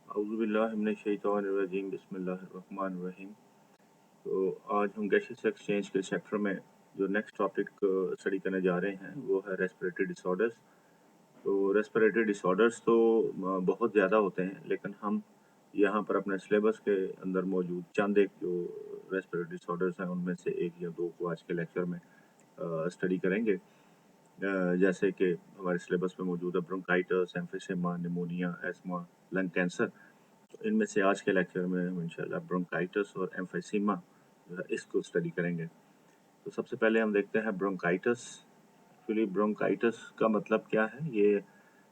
औज़ुबिल्लाहि बिस्मिल्लाहिर्रहमानिर्रहीम। तो आज हम गैसेस एक्सचेंज के चैप्टर में जो नेक्स्ट टॉपिक स्टडी करने जा रहे हैं वो है रेस्पिरेटरी डिसऑर्डर्स। तो रेस्पिरेटरी डिसऑर्डर्स तो बहुत ज़्यादा होते हैं, लेकिन हम यहाँ पर अपने सिलेबस के अंदर मौजूद चंद एक जो रेस्पिरेटरी डिसऑर्डर्स हैं उनमें से एक या दो को आज के लेक्चर में स्टडी करेंगे। जैसे कि हमारे सिलेबस में मौजूद है bronchitis, emphysema, pneumonia, ESMA, lung cancer. तो इनमें से आज के लेक्चर में हम इंशाल्लाह ब्रोंकाइटिस और एम्फिसेमा जो है इसको स्टडी करेंगे। तो सबसे पहले हम देखते हैं ब्रोंकाइटिस। एक्चुअली ब्रोंकाइटिस का मतलब क्या है, ये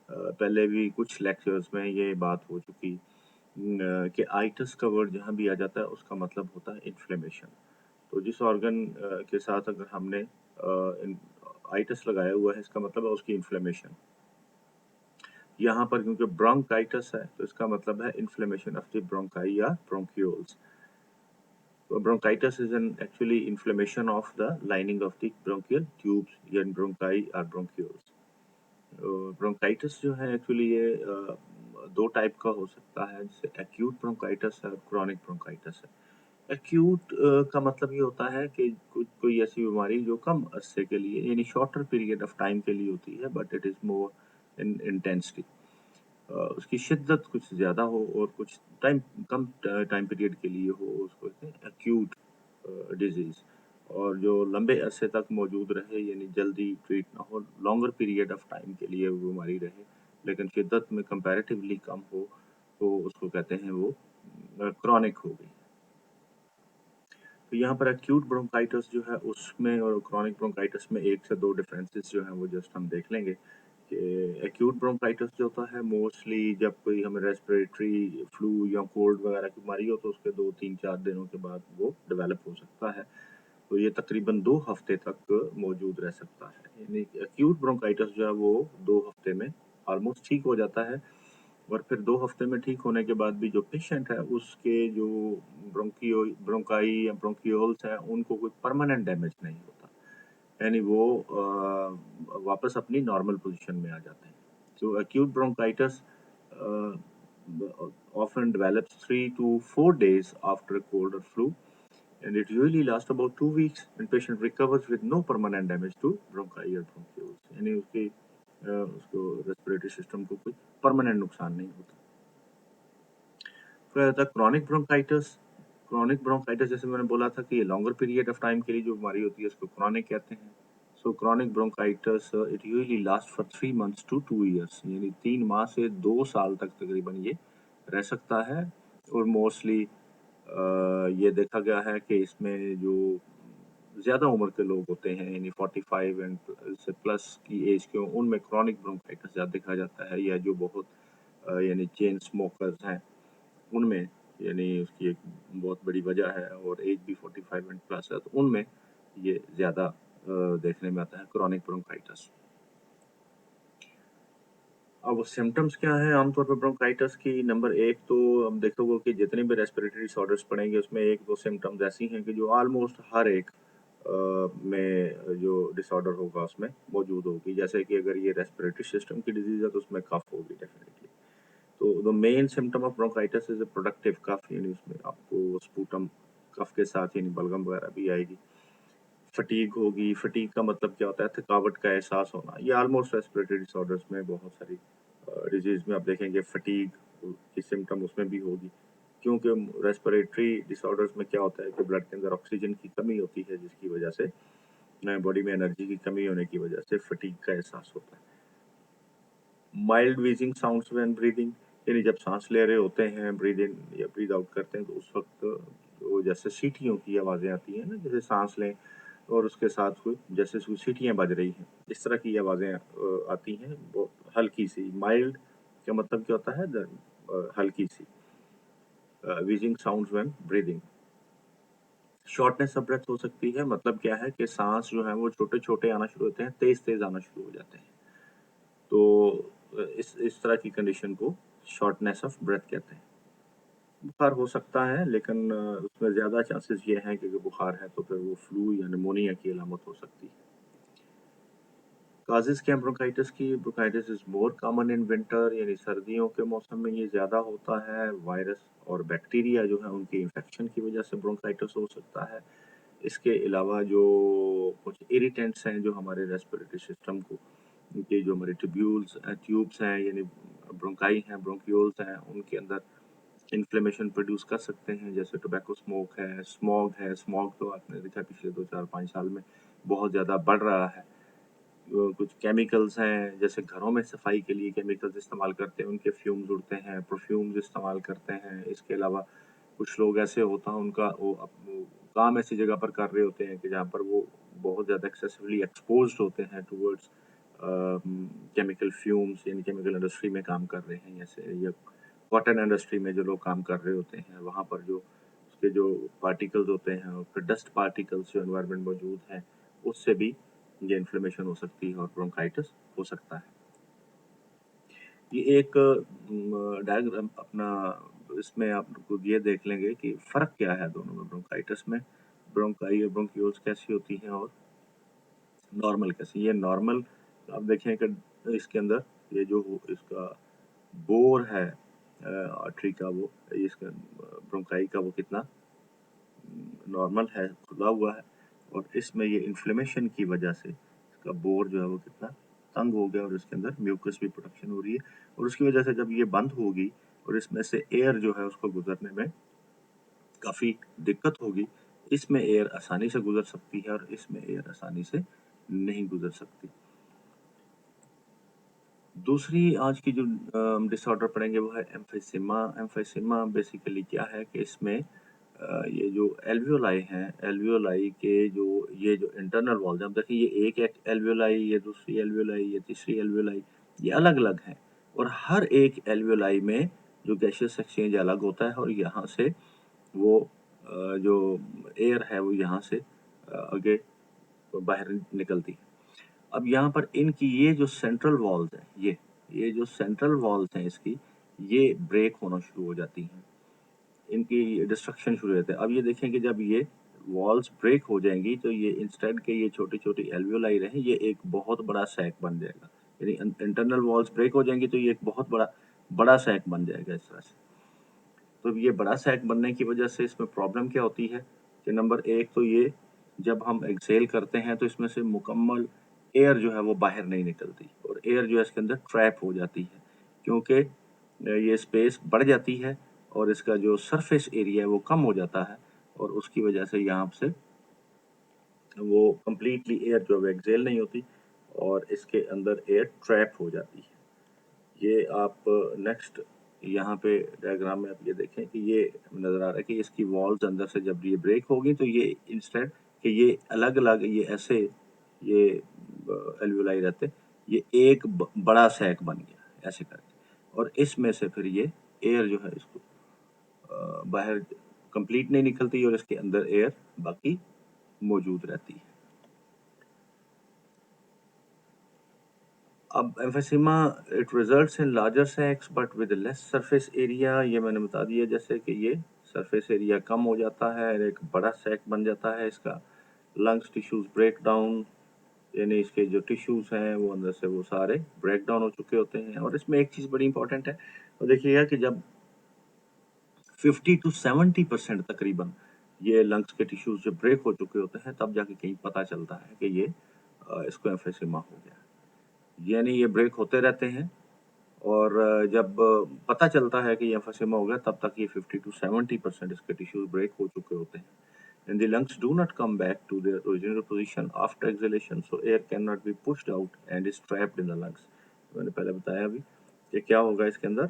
पहले भी कुछ लेक्चर्स में ये बात हो चुकी कि आइटिस का वर्ड जहाँ भी आ जाता है उसका मतलब होता है इन्फ्लेमेशन। तो जिस ऑर्गन के साथ अगर हमने आइटिस लगाया हुआ है, इसका मतलब है उसकी इन्फ्लेमेशन। यहाँ पर क्योंकि ब्रोंकाइटिस है तो इसका मतलब है इन्फ्लेमेशन ऑफ द ब्रोंकाई या bronchioles. Bronchitis is an actually inflammation of the lining of the bronchial tubes या bronchi or bronchioles। ब्रोंकाइटिस जो है एक्चुअली ये दो टाइप का हो सकता है, जैसे एक्यूट ब्रोंकाइटिस है और क्रॉनिक ब्रोंकाइटिस है। एक्यूट का मतलब ये होता है कि कोई ऐसी बीमारी जो कम अरसे के लिए यानी शॉर्टर पीरियड ऑफ टाइम के लिए होती है, but it is more in intensity. उसकी शिद्दत कुछ ज़्यादा हो और कुछ कम टाइम पीरियड के लिए हो, उसको कहते हैं एक्यूट डिजीज़। और जो लंबे अरसे तक मौजूद रहे यानी जल्दी ट्रीट ना हो, लॉन्गर पीरियड ऑफ टाइम के लिए वो बीमारी रहे लेकिन शिद्दत में कंपैरेटिवली कम हो, तो उसको कहते हैं वो क्रॉनिक हो गई। तो यहाँ पर एक्यूट ब्रोंकाइटिस जो है उसमें और क्रॉनिक ब्रोंकाइटिस में एक से दो डिफरेंसेस जो हैं वो जस्ट हम देख लेंगे कि एक्यूट ब्रोंकाइटिस जो होता है मोस्टली जब कोई हमें रेस्पिरेटरी फ्लू या कोल्ड वगैरह की बीमारी हो तो उसके 2, 3, 4 दिनों के बाद वो डेवलप हो सकता है। तो ये तकरीबन 2 हफ्ते तक मौजूद रह सकता है। यानी एक्यूट ब्रोंकाइटिस जो है वो 2 हफ्ते में ऑलमोस्ट ठीक हो जाता है और फिर 2 हफ्ते में ठीक होने के बाद भी जो पेशेंट है उसके जो ब्रोंकाई या ब्रोंकियोल्स हैं उनको कोई परमानेंट डैमेज नहीं होता, यानी वो वापस अपनी नॉर्मल पोजीशन में आ जाते हैं। So acute bronchitis uh, often develops 3 to 4 days after a cold or flu, and it usually lasts about 2 weeks and patient recovers with no permanent damage to bronchi or bronchioles। यानी उसको respiratory system को कोई permanent नुकसान नहीं होता। फिर आता है क्रॉनिक ब्रोंकाइटिस। क्रॉनिक ब्रोंकाइटिस जैसे मैंने बोला था कि ये लॉन्गर पीरियड ऑफ टाइम के लिए जो बीमारी होती है उसको क्रॉनिक कहते हैं। So chronic bronchitis it usually last for 3 months to 2 years, यानी 3 माह से 2 साल तक तकरीबन ये रह सकता है। और मोस्टली ये देखा गया है कि इसमें जो ज़्यादा उम्र के लोग होते हैं यानी 45 एंड से प्लस की एज के उनमें क्रॉनिक ब्रोंकाइटिस ज़्यादा देखा जाता है, या जो बहुत यानी चेन स्मोकर्स हैं उनमें, यानी उसकी एक बहुत बड़ी वजह है और एज भी 45 एंड प्लस है तो उनमें ये ज़्यादा देखने में आता है क्रॉनिक ब्रोंकाइटिस। अब वो सिम्पटम्स क्या हैं आमतौर पर ब्रोंकाइटिस की? नंबर 1 तो हम देखोगे कि जितने भी रेस्पिरेटरी डिसऑर्डर्स पढ़ेंगे उसमें 1-2 सिम्पटम्स ऐसी हैं कि जो ऑलमोस्ट हर एक में जो डिसऑर्डर होगा उसमें मौजूद होगी। जैसे कि अगर ये रेस्पिरेटरी सिस्टम की डिजीज़ है तो उसमें कफ होगी डेफिनिटली। तो the main symptom of bronchitis is a productive कफ, यानी उसमें आपको स्पूटम कफ के साथ यानी बलगम वगैरह भी आएगी। फटीग होगी। फटीग का मतलब क्या होता है? थकावट का एहसास होना। ये ऑलमोस्ट रेस्पिरेटरी डिसऑर्डर्स में बहुत सारी डिजीज़ में आप देखेंगे फटीग की सिम्पटम उसमें भी होगी। क्योंकि रेस्पिरेटरी डिसऑर्डर्स में क्या होता है कि ब्लड के अंदर ऑक्सीजन की कमी होती है जिसकी वजह से बॉडी में एनर्जी की कमी होने की वजह से फटीग का एहसास होता है। माइल्ड व्हीजिंग साउंड्स व्हेन ब्रीदिंग, यानी जब सांस ले रहे होते हैं, ब्रीद इन या ब्रीद आउट करते हैं तो उस वक्त वो जैसे सीटियों की आवाज़ें आती हैं ना, जैसे सांस लें और उसके साथ कोई जैसे सीटियाँ बज रही हैं, इस तरह की आवाज़ें आती हैं, वो हल्की सी। माइल्ड का मतलब क्या होता है? हल्की सी। Wheezing sounds when breathing. Shortness of breath हो सकती है, मतलब क्या है कि सांस जो है वो छोटे-छोटे आना शुरू होते हैं, तेज़-तेज़ आना शुरू हो जाते हैं। तो इस तरह की कंडीशन को शॉर्टनेस ऑफ ब्रेथ कहते हैं। बुखार हो सकता है लेकिन उसमें ज़्यादा चांसेस ये हैं कि अगर बुखार है तो फिर वो फ्लू या निमोनिया की अलामत हो सकती है। काजेज़ क्या हैं ब्रोंकाइटिस की? Bronchitis is more common in winter, यानी सर्दियों के मौसम में ये ज़्यादा होता है। वायरस और बैक्टीरिया जो है उनके इन्फेक्शन की वजह से ब्रोंकाइटिस हो सकता है। इसके अलावा जो कुछ इरिटेंट्स हैं जो हमारे रेस्पिरेटरी सिस्टम को, ये जो हमारे ट्यूब्स हैं, यानी ब्रोंकाई हैं, ब्रोंक्यूल्स हैं, उनके अंदर इन्फ्लेमेशन प्रोड्यूस कर सकते हैं। जैसे टोबैको स्मोक है, स्मॉग है। स्मॉग तो आपने देखा पिछले 2, 4, 5 साल में बहुत ज़्यादा बढ़ रहा है। कुछ केमिकल्स हैं, जैसे घरों में सफाई के लिए केमिकल्स इस्तेमाल करते हैं, उनके फ्यूम्स उड़ते हैं, परफ्यूम्स इस्तेमाल करते हैं। इसके अलावा कुछ लोग ऐसे होता है उनका वो काम ऐसी जगह पर कर रहे होते हैं कि जहाँ पर वो बहुत ज़्यादा एक्सेसिवली एक्सपोज्ड होते हैं टुवर्ड्स केमिकल फ्यूम्स, यानी केमिकल इंडस्ट्री में काम कर रहे हैं, जैसे या कॉटन इंडस्ट्री में जो लोग काम कर रहे होते हैं, वहाँ पर जो उसके जो पार्टिकल्स होते हैं और फिर डस्ट पार्टिकल्स जो एनवायरनमेंट मौजूद हैं, उससे भी ये इन्फ्लेमेशन हो सकती है और ब्रोंकाइटिस हो सकता है। ये एक डायग्राम अपना, इसमें आप लोग ये देख लेंगे कि फ़र्क क्या है दोनों में। ब्रोंकाइटिस में ब्रोंकाई और ब्रोंक्यूल्स कैसी होती हैं और नॉर्मल कैसी। ये नॉर्मल आप देखें कि इसके अंदर ये जो इसका बोर है आर्टरी का, वो इसका ब्रोंकाई का वो कितना नॉर्मल है, खुला हुआ है। और इसमें ये इन्फ्लेमेशन की वजह से इसका बोर जो है वो कितना तंग हो गया और इसके अंदर म्यूकस भी प्रोडक्शन हो रही है। और उसकी वजह से जब ये बंद होगी और इसमें से एयर जो है उसको गुजरने में काफ़ी दिक्कत होगी। इसमें एयर आसानी से गुजर सकती है और इसमें एयर आसानी से नहीं गुजर सकती। दूसरी आज की जो डिसऑर्डर पढ़ेंगे वो है एम्फीसिमा। एम्फीसिमा बेसिकली क्या है कि इसमें ये जो एल्वियोलाई हैं, एल्वियोलाई के जो ये जो इंटरनल वॉल्स हैं, अब देखिए ये एक एल्वियोलाई, ये दूसरी एल्वियोलाई, ये तीसरी एल्वियोलाई, ये अलग-अलग हैं। और हर एक एल्वियोलाई में जो गैसियस एक्सचेंज अलग होता है और यहाँ से वो जो एयर है वो यहाँ से आगे बाहर निकलती है। अब यहाँ पर इनकी ये जो सेंट्रल वॉल्स हैं, ये जो सेंट्रल वॉल्स हैं इसकी, ये ब्रेक होना शुरू हो जाती हैं। इनकी डिस्ट्रक्शन शुरू हो जाता है। अब ये देखें कि जब ये वॉल्स ब्रेक हो जाएंगी तो ये इंस्टेड के ये छोटी-छोटी एल्वियोलाई रहे, ये एक बहुत बड़ा सैक बन जाएगा। यानी इंटरनल वॉल्स ब्रेक हो जाएंगी तो ये एक बहुत बड़ा बड़ा सैक बन जाएगा इस तरह से। तो ये बड़ा सैक बनने की वजह से इसमें प्रॉब्लम क्या होती है कि नंबर एक तो ये जब हम एक्सहेल करते हैं तो इसमें से मुकम्मल एयर जो है वो बाहर नहीं निकलती और एयर जो है इसके अंदर ट्रैप हो जाती है, क्योंकि ये स्पेस बढ़ जाती है और इसका जो सरफेस एरिया है वो कम हो जाता है और उसकी वजह से यहाँ से वो कंप्लीटली एयर जो है एक्सहेल नहीं होती और इसके अंदर एयर ट्रैप हो जाती है। ये आप नेक्स्ट यहाँ पे डायग्राम में आप ये देखें कि ये नज़र आ रहा है कि इसकी वॉल्स अंदर से जब ये ब्रेक होगी तो ये इंस्टेड कि ये अलग-अलग ये ऐसे ये एल्वियोलाई रहते, ये एक बड़ा सैक बन गया ऐसे करके और इसमें से फिर ये एयर जो है इसको बाहर कंप्लीट नहीं निकलती और इसके अंदर एयर बाकी मौजूद रहती है। अब emphysema it results in larger sacs but with less surface area. ये मैंने बता दिया जैसे कि ये सरफेस एरिया कम हो जाता है और एक बड़ा सैक बन जाता है इसका। लंग्स टिश्यूज ब्रेक डाउन, यानी इसके जो टिश्यूज हैं वो अंदर से वो सारे ब्रेक डाउन हो चुके होते हैं। और इसमें एक चीज़ बड़ी इंपॉर्टेंट है, तो देखिएगा कि जब 50 to 70% तकरीबन ये लंग्स के टिश्यूज जब ब्रेक हो चुके होते हैं तब जाके कहीं पता चलता है कि ये इसको एम्फीसिमा हो गया। यानी ये ब्रेक होते रहते हैं और जब पता चलता है कि ये एम्फीसिमा हो गया तब तक ये 50 to 70% इसके टिश्यूज ब्रेक हो चुके होते हैं। And the lungs do not come back to their original position after exhalation, so air cannot be pushed out and is trapped in the lungs. मैंने पहले बताया अभी कि क्या होगा इसके अंदर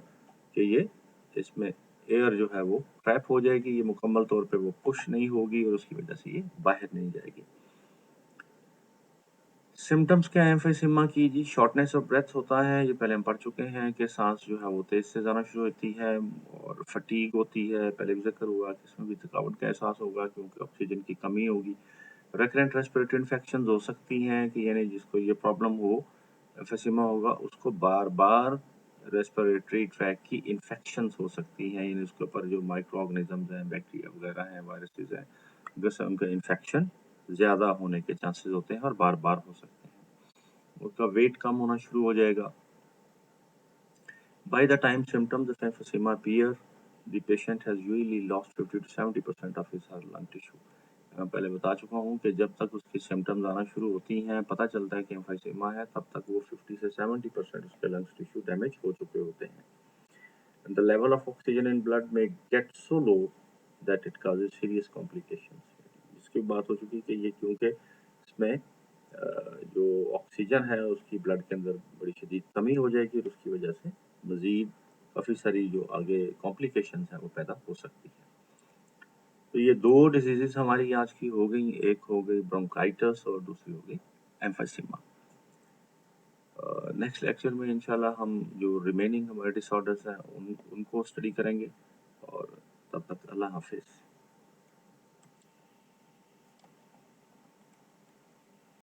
कि ये इसमें एयर जो है वो ट्रैप हो जाएगी, ये मुकम्मल तौर पे वो पुश नहीं होगी और उसकी वजह से ये बाहर नहीं जाएगी। सिम्टम्स क्या है एम्फीसिमा की? जी शॉर्टनेस ऑफ ब्रेथ होता है, ये पहले हम पढ़ चुके हैं कि सांस जो है वो तेज से जाना शुरू होती है और फटीग होती है, पहले भी जिक्र हुआ कि इसमें भी थकावट का एहसास होगा क्योंकि ऑक्सीजन की कमी होगी। रिकरेंट रेस्पिरेटरी इन्फेक्शंस हो सकती हैं कि यानी जिसको ये प्रॉब्लम हो, एम्फीसिमा होगा, उसको बार-बार रेस्पिरेटरी ट्रैक की इन्फेक्शंस हो सकती हैं, यानी उसके ऊपर जो माइक्रो ऑर्गेनिज़म्स हैं, बैक्टीरिया वगैरह हैं, वायरसेस हैं, जिससे उनका इन्फेक्शन ज़्यादा होने के चांसेस होते हैं और बार-बार हो सकते हैं। उसका वेट कम होना शुरू हो जाएगा। By the time symptoms of emphysema appear, the patient has usually lost 50 to 70% of his or lung tissue. मैं पहले बता चुका हूँ कि जब तक उसकी सिम्टम्स आना शुरू होती हैं, पता चलता है कि एम्फाइसेमा है, तब तक वो 50 से 70% उसके लंग्स टिश्यू डैमेज हो चुके होते हैं। And the level of oxygen in blood may get so low that it causes serious complications. इसकी बात हो चुकी कि ये क्योंकि इसमें जो ऑक्सीजन है उसकी ब्लड के अंदर बड़ी शदीद कमी हो जाएगी और उसकी वजह से मज़ीद काफ़ी सारी जो आगे कॉम्प्लिकेशंस हैं वो पैदा हो सकती हैं। तो ये 2 डिसीज़ेज़ हमारी आज की हो गई, एक हो गई ब्रोंकाइटिस और दूसरी हो गई एम्फीसेमा। नेक्स्ट लेक्चर में इंशाल्लाह हम जो रिमेनिंग हमारे डिसऑर्डर्स हैं उनको स्टडी करेंगे और तब तक अल्लाह हाफ़िज़।